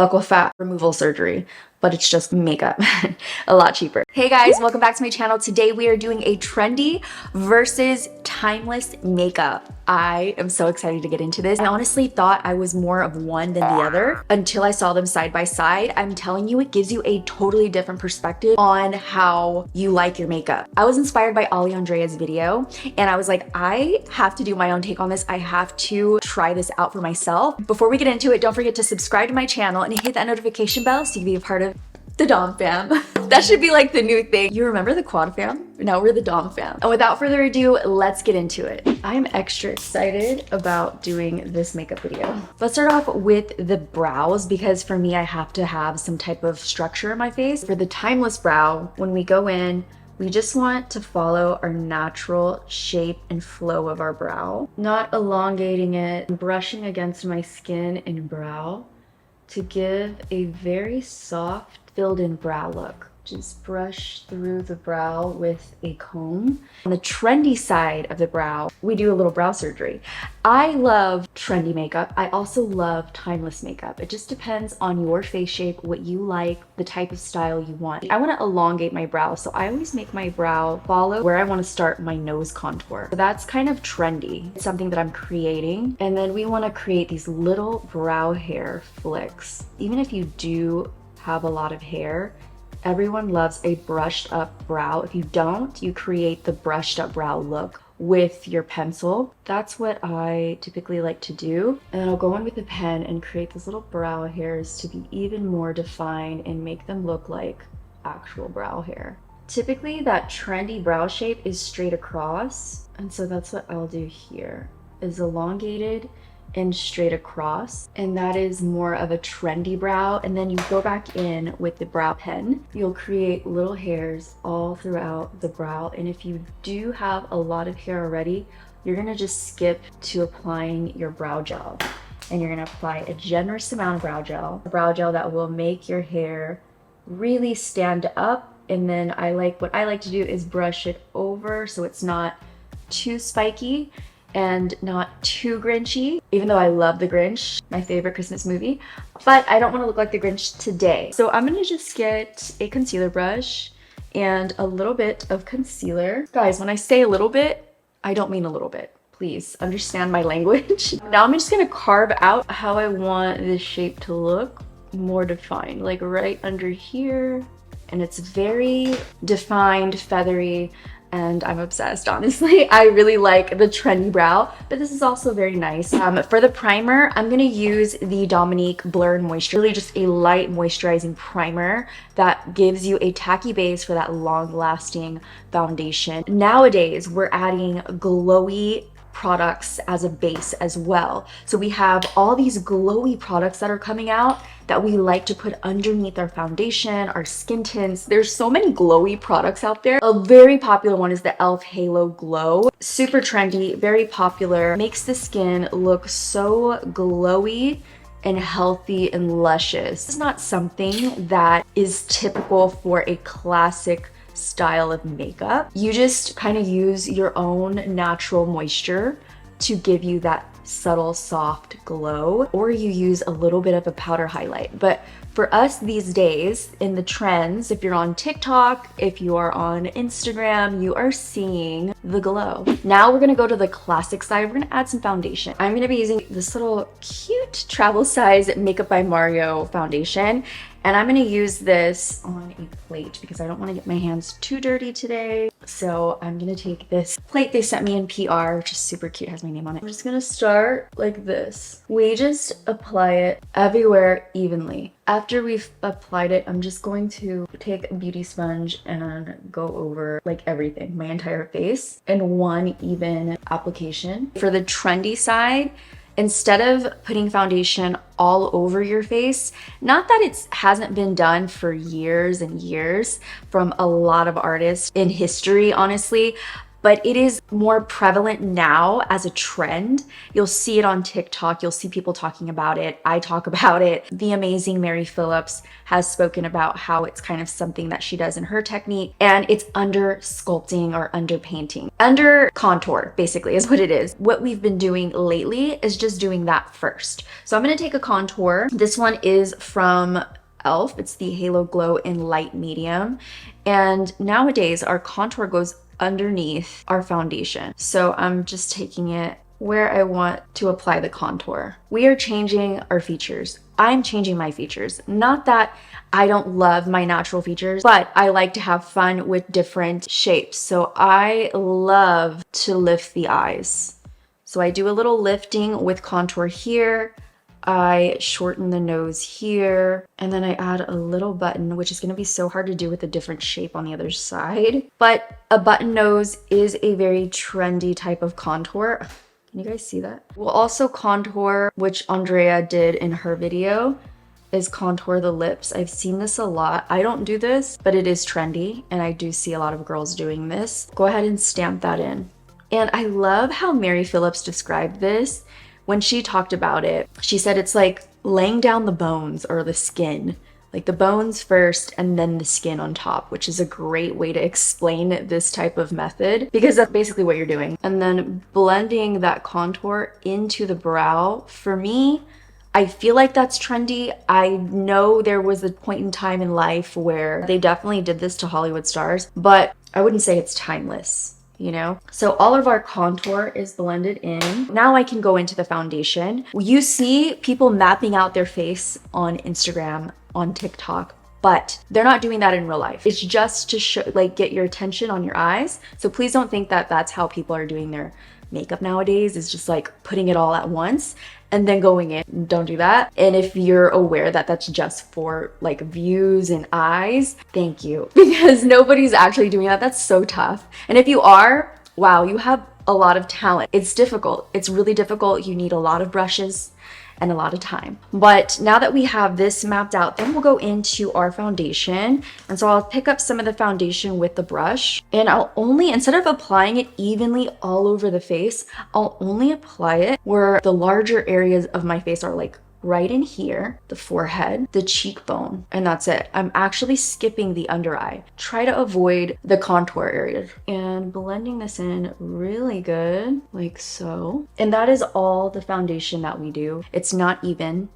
buccal fat removal surgery, but it's just makeup. A lot cheaper. Hey guys, welcome back to my channel. Today we are doing a trendy versus timeless makeup. I am so excited to get into this. I honestly thought I was more of one than the other until I saw them side by side. I'm telling you, it gives you a totally different perspective on how you like your makeup. I was inspired by Ali Andrea's video and I was like, I have to do my own take on this. I have to try this out for myself. Before we get into it, don't forget to subscribe to my channel and hit that notification bell so you can be a part of the Dom fam. That should be like the new thing. You remember the quad fam? Now we're the Dom fam. And without further ado, let's get into it. I'm extra excited about doing this makeup video. Let's start off with the brows because for me, I have to have some type of structure in my face. For the timeless brow, when we go in, we just want to follow our natural shape and flow of our brow, not elongating it, brushing against my skin and brow to give a very soft, filled in brow look. Just brush through the brow with a comb. On the trendy side of the brow, we do a little brow surgery. I love trendy makeup. I also love timeless makeup. It just depends on your face shape, what you like, the type of style you want. I want to elongate my brow, so I always make my brow follow where I want to start my nose contour. So that's kind of trendy. It's something that I'm creating. And then we want to create these little brow hair flicks. Even if you do have a lot of hair, everyone loves a brushed up brow. If you don't, you create the brushed up brow look with your pencil. That's what I typically like to do. And then I'll go in with a pen and create those little brow hairs to be even more defined and make them look like actual brow hair. Typically that trendy brow shape is straight across. And so that's what I'll do here, is elongated and straight across, and that is more of a trendy brow. And then you go back in with the brow pen, you'll create little hairs all throughout the brow. And if you do have a lot of hair already, you're gonna just skip to applying your brow gel, and you're gonna apply a generous amount of brow gel that will make your hair really stand up. And then what I like to do is brush it over so it's not too spiky and not too Grinchy, even though I love The Grinch, my favorite Christmas movie, but I don't want to look like The Grinch today. So I'm gonna just get a concealer brush and a little bit of concealer. Guys, when I say a little bit, I don't mean a little bit. Please understand my language. Now I'm just gonna carve out how I want this shape to look more defined, like right under here. And it's very defined, feathery, and I'm obsessed, honestly. I really like the trendy brow, but this is also very nice. For the primer, I'm gonna use the Dominique Blur and Moisture, really just a light moisturizing primer that gives you a tacky base for that long-lasting foundation. Nowadays, we're adding glowy products as a base as well. So we have all these glowy products that are coming out that we like to put underneath our foundation, our skin tints. There's so many glowy products out there. A very popular one is the e.l.f. Halo Glow. Super trendy, very popular, makes the skin look so glowy and healthy and luscious. It's not something that is typical for a classic style of makeup. You just kind of use your own natural moisture to give you that subtle soft glow, or you use a little bit of a powder highlight. But for us these days in the trends, if you're on TikTok, if you are on Instagram, you are seeing the glow. Now we're gonna go to the classic side. We're gonna add some foundation. I'm gonna be using this little cute travel size Makeup by Mario foundation. And I'm gonna use this on a plate because I don't wanna get my hands too dirty today. So I'm gonna take this plate they sent me in PR, which is super cute, has my name on it. I'm just gonna start like this. We just apply it everywhere evenly. After we've applied it, I'm just going to take a beauty sponge and go over like everything, my entire face, in one even application. For the trendy side, instead of putting foundation all over your face, not that it hasn't been done for years and years from a lot of artists in history, honestly, but it is more prevalent now as a trend. You'll see it on TikTok. You'll see people talking about it. I talk about it. The amazing Mary Phillips has spoken about how it's kind of something that she does in her technique, and it's under sculpting or under painting. Under contour, basically, is what it is. What we've been doing lately is just doing that first. So I'm gonna take a contour. This one is from e.l.f. It's the Halo Glow in light medium. And nowadays our contour goes underneath our foundation. So I'm just taking it where I want to apply the contour. We are changing our features. I'm changing my features. Not that I don't love my natural features, but I like to have fun with different shapes. So I love to lift the eyes. So I do a little lifting with contour here. I shorten the nose here, and then I add a little button, which is going to be so hard to do with a different shape on the other side. But a button nose is a very trendy type of contour. Can you guys see that? We'll also contour, which Andrea did in her video, is contour the lips. I've seen this a lot. I don't do this, but it is trendy, and I do see a lot of girls doing this. Go ahead and stamp that in. And I love how Mary Phillips described this. When she talked about it, she said it's like laying down the bones or the skin, like the bones first and then the skin on top, which is a great way to explain this type of method because that's basically what you're doing. And then blending that contour into the brow. For me, I feel like that's trendy. I know there was a point in time in life where they definitely did this to Hollywood stars, but I wouldn't say it's timeless. You know, so all of our contour is blended in. Now I can go into the foundation. You see people mapping out their face on Instagram, on TikTok, but they're not doing that in real life. It's just to show, like, get your attention on your eyes. So please don't think that that's how people are doing their makeup nowadays, is just like putting it all at once and then going in. Don't do that. And if you're aware that that's just for like views and eyes, thank you, because nobody's actually doing that. That's so tough. And if you are, wow, you have a lot of talent. It's difficult. It's really difficult. You need a lot of brushes and a lot of time. But now that we have this mapped out, then we'll go into our foundation. And so I'll pick up some of the foundation with the brush, and I'll only, instead of applying it evenly all over the face, I'll only apply it where the larger areas of my face are, like right in here, the forehead, the cheekbone, and that's it. I'm actually skipping the under eye. Try to avoid the contour area and blending this in really good, like so. And that is all the foundation that we do. It's not even.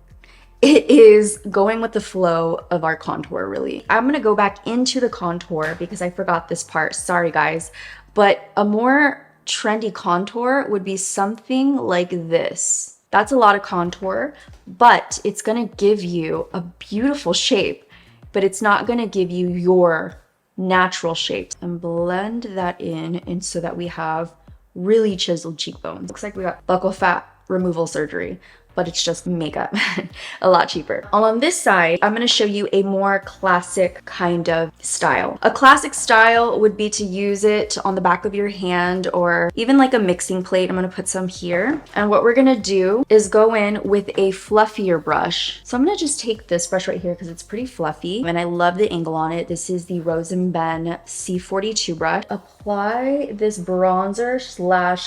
It is going with the flow of our contour, really. I'm gonna go back into the contour because I forgot this part. Sorry, guys. But a more trendy contour would be something like this. That's a lot of contour, but it's gonna give you a beautiful shape, but it's not gonna give you your natural shape. And blend that in, and so that we have really chiseled cheekbones. Looks like we got buccal fat removal surgery, but it's just makeup, a lot cheaper. On this side, I'm gonna show you a more classic kind of style. A classic style would be to use it on the back of your hand or even like a mixing plate. I'm gonna put some here. And what we're gonna do is go in with a fluffier brush. So I'm gonna just take this brush right here because it's pretty fluffy and I love the angle on it. This is the Rose & Ben C42 brush. Apply this bronzer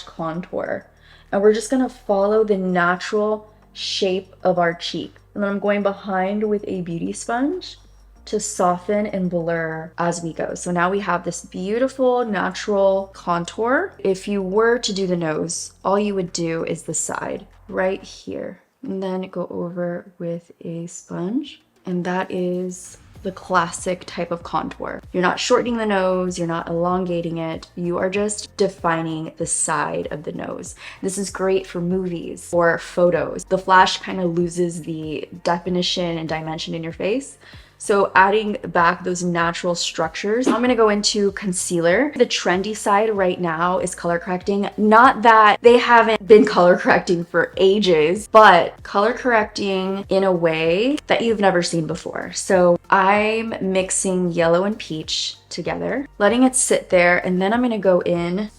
/ contour. And we're just gonna follow the natural shape of our cheek. And then I'm going behind with a beauty sponge to soften and blur as we go. So now we have this beautiful natural contour. If you were to do the nose, all you would do is the side right here. And then go over with a sponge. And that is the classic type of contour. You're not shortening the nose, you're not elongating it, you are just defining the side of the nose. This is great for movies or photos. The flash kind of loses the definition and dimension in your face. So adding back those natural structures. I'm gonna go into concealer. The trendy side right now is color correcting. Not that they haven't been color correcting for ages, but color correcting in a way that you've never seen before. So I'm mixing yellow and peach together, letting it sit there, and then I'm gonna go in,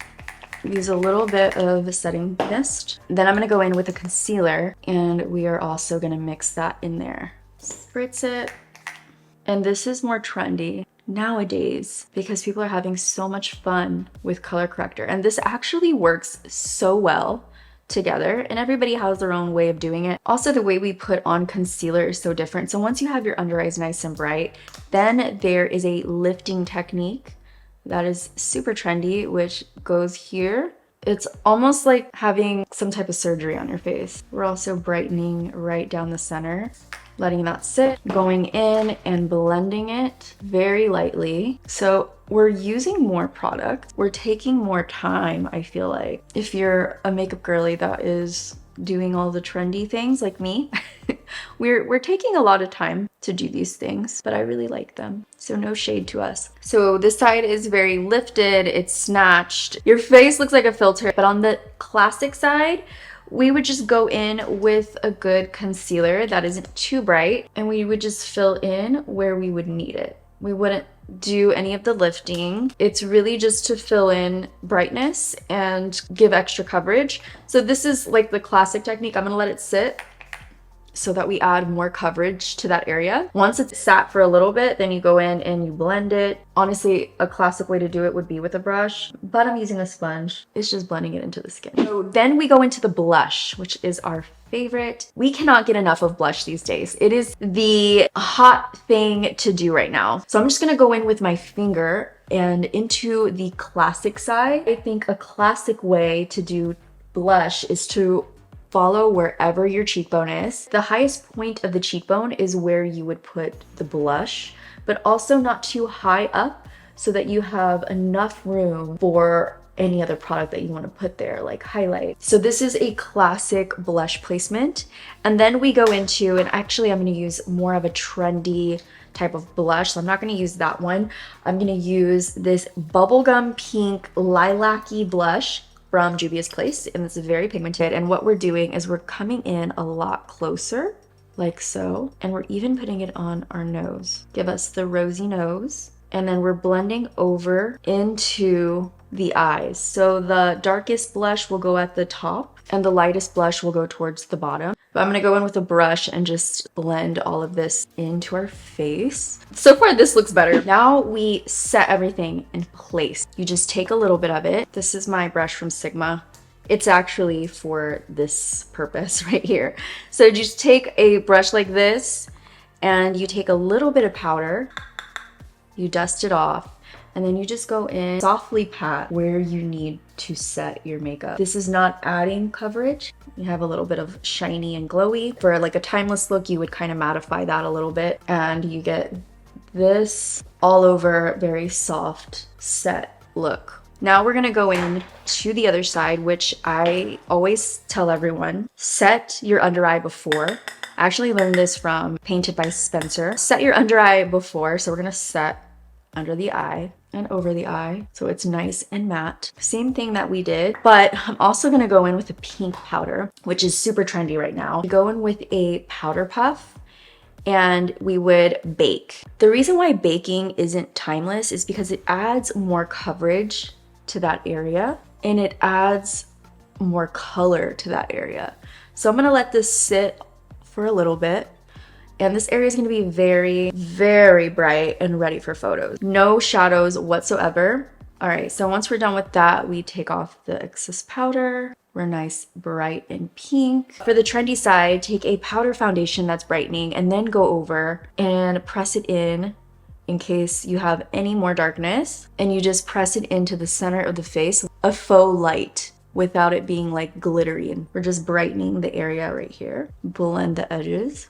use a little bit of setting mist. Then I'm gonna go in with a concealer, and we are also gonna mix that in there. Spritz it. And this is more trendy. nowadays because people are having so much fun with color corrector. And this actually works so well together, and everybody has their own way of doing it. Also, the way we put on concealer is so different. So once you have your under eyes nice and bright, then there is a lifting technique that is super trendy, which goes here. It's almost like having some type of surgery on your face. We're also brightening right down the center, letting that sit, going in and blending it very lightly. So we're using more product. We're taking more time, I feel like. If you're a makeup girly that is doing all the trendy things like me, we're taking a lot of time to do these things, but I really like them. So no shade to us. So this side is very lifted, it's snatched. Your face looks like a filter, but on the classic side, we would just go in with a good concealer that isn't too bright, and we would just fill in where we would need it. We wouldn't do any of the lifting. It's really just to fill in brightness and give extra coverage. So this is like the classic technique. I'm gonna let it sit so that we add more coverage to that area. Once it's sat for a little bit, then you go in and you blend it. Honestly, a classic way to do it would be with a brush, but I'm using a sponge. It's just blending it into the skin. So then we go into the blush, which is our favorite. We cannot get enough of blush these days. It is the hot thing to do right now. So I'm just gonna go in with my finger and into the classic side. I think a classic way to do blush is to follow wherever your cheekbone is. The highest point of the cheekbone is where you would put the blush, but also not too high up so that you have enough room for any other product that you want to put there, like highlight. So this is a classic blush placement. And then we go into, and actually I'm going to use more of a trendy type of blush. So I'm not going to use that one. I'm going to use this bubblegum pink lilac-y blush from Juvia's Place, and it's very pigmented. And what we're doing is we're coming in a lot closer, like so, and we're even putting it on our nose. Give us the rosy nose, and then we're blending over into the eyes. So the darkest blush will go at the top, and the lightest blush will go towards the bottom. But I'm gonna go in with a brush and just blend all of this into our face. So far, this looks better. Now we set everything in place. You just take a little bit of it. This is my brush from Sigma. It's actually for this purpose right here. So just take a brush like this, and you take a little bit of powder, you dust it off, and then you just go in, softly pat where you need to set your makeup. This is not adding coverage. You have a little bit of shiny and glowy. For like a timeless look, you would kind of mattify that a little bit, and you get this all over, very soft set look. Now we're gonna go in to the other side, which I always tell everyone, set your under eye before. I actually learned this from Painted by Spencer. Set your under eye before, so we're gonna set under the eye and over the eye so it's nice and matte. Same thing that we did, but I'm also gonna go in with a pink powder, which is super trendy right now. We go in with a powder puff and we would bake. The reason why baking isn't timeless is because it adds more coverage to that area and it adds more color to that area. So I'm gonna let this sit for a little bit. And this area is going to be very, very bright and ready for photos. No shadows whatsoever. All right, so once we're done with that, we take off the excess powder. We're nice, bright, and pink. For the trendy side, take a powder foundation that's brightening and then go over and press it in case you have any more darkness. And you just press it into the center of the face, a faux light, without it being like glittery. And we're just brightening the area right here. Blend the edges.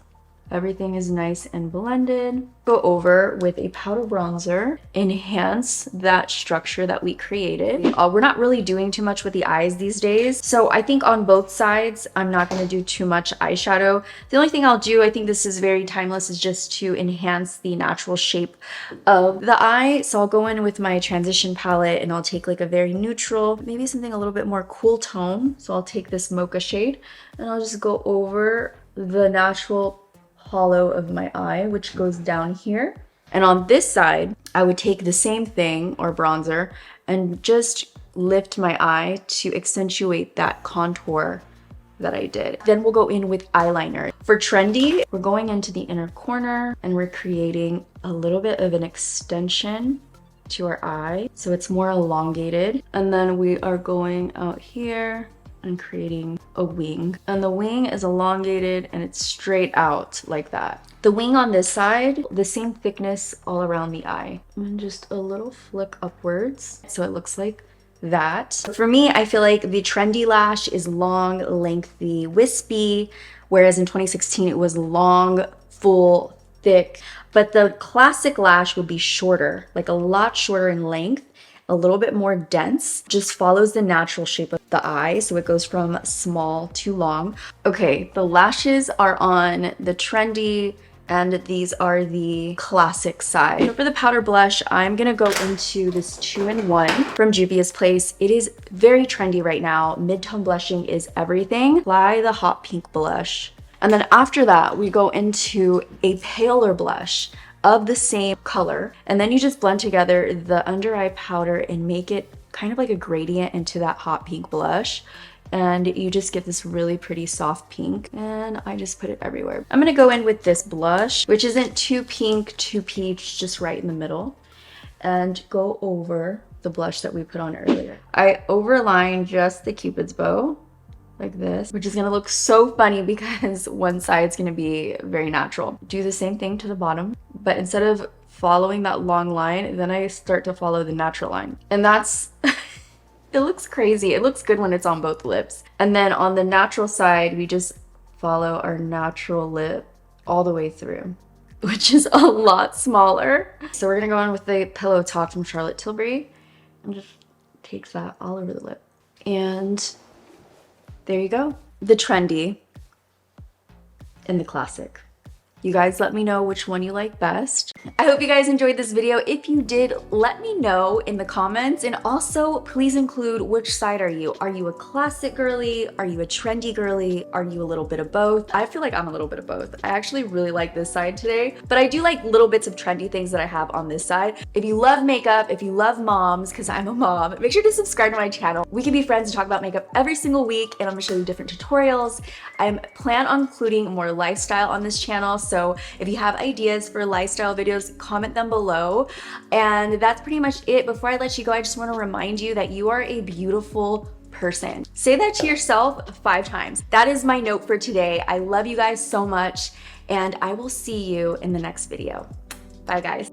Everything is nice and blended. Go over with a powder bronzer, enhance that structure that we created. We're not really doing too much with the eyes these days. So I think on both sides, I'm not gonna do too much eyeshadow. The only thing I'll do, I think this is very timeless, is just to enhance the natural shape of the eye. So I'll go in with my transition palette and I'll take like a very neutral, maybe something a little bit more cool tone. So I'll take this mocha shade and I'll just go over the natural hollow of my eye, which goes down here. And on this side, I would take the same thing or bronzer and just lift my eye to accentuate that contour that I did. Then we'll go in with eyeliner. For Trendy, we're going into the inner corner and we're creating a little bit of an extension to our eye, so it's more elongated. And then we are going out here and creating a wing. And the wing is elongated and it's straight out like that. The wing on this side, the same thickness all around the eye. And just a little flick upwards, so it looks like that. For me, I feel like the Trendy lash is long, lengthy, wispy, whereas in 2016 it was long, full, thick. But the classic lash would be shorter, like a lot shorter in length, a little bit more dense, just follows the natural shape of the eye, so it goes from small to long. Okay, the lashes are on the Trendy, and these are the classic side. So for the powder blush, I'm gonna go into this 2-in-1 from Juvia's Place. It is very trendy right now. Mid-tone blushing is everything. Apply the hot pink blush. And then after that, we go into a paler blush of the same color. And then you just blend together the under eye powder and make it kind of like a gradient into that hot pink blush. And you just get this really pretty soft pink, and I just put it everywhere. I'm gonna go in with this blush, which isn't too pink, too peach, just right in the middle, and go over the blush that we put on earlier. I overline just the Cupid's bow like this, which is gonna look so funny because one side's gonna be very natural. Do the same thing to the bottom, but instead of following that long line, then I start to follow the natural line. And that's it looks crazy. It looks good when it's on both lips. And then on the natural side, we just follow our natural lip all the way through, which is a lot smaller. So we're gonna go in with the Pillow Talk from Charlotte Tilbury and just take that all over the lip. And there you go. The Trendy and the classic. You guys let me know which one you like best. I hope you guys enjoyed this video. If you did, let me know in the comments, and also please include which side are you? Are you a classic girly? Are you a trendy girly? Are you a little bit of both? I feel like I'm a little bit of both. I actually really like this side today, but I do like little bits of trendy things that I have on this side. If you love makeup, if you love moms, because I'm a mom, make sure to subscribe to my channel. We can be friends and talk about makeup every single week, and I'm gonna show you different tutorials. I plan on including more lifestyle on this channel, so if you have ideas for lifestyle videos, comment them below. And that's pretty much it. Before I let you go, I just want to remind you that you are a beautiful person. Say that to yourself 5 times. That is my note for today. I love you guys so much, and I will see you in the next video. Bye, guys.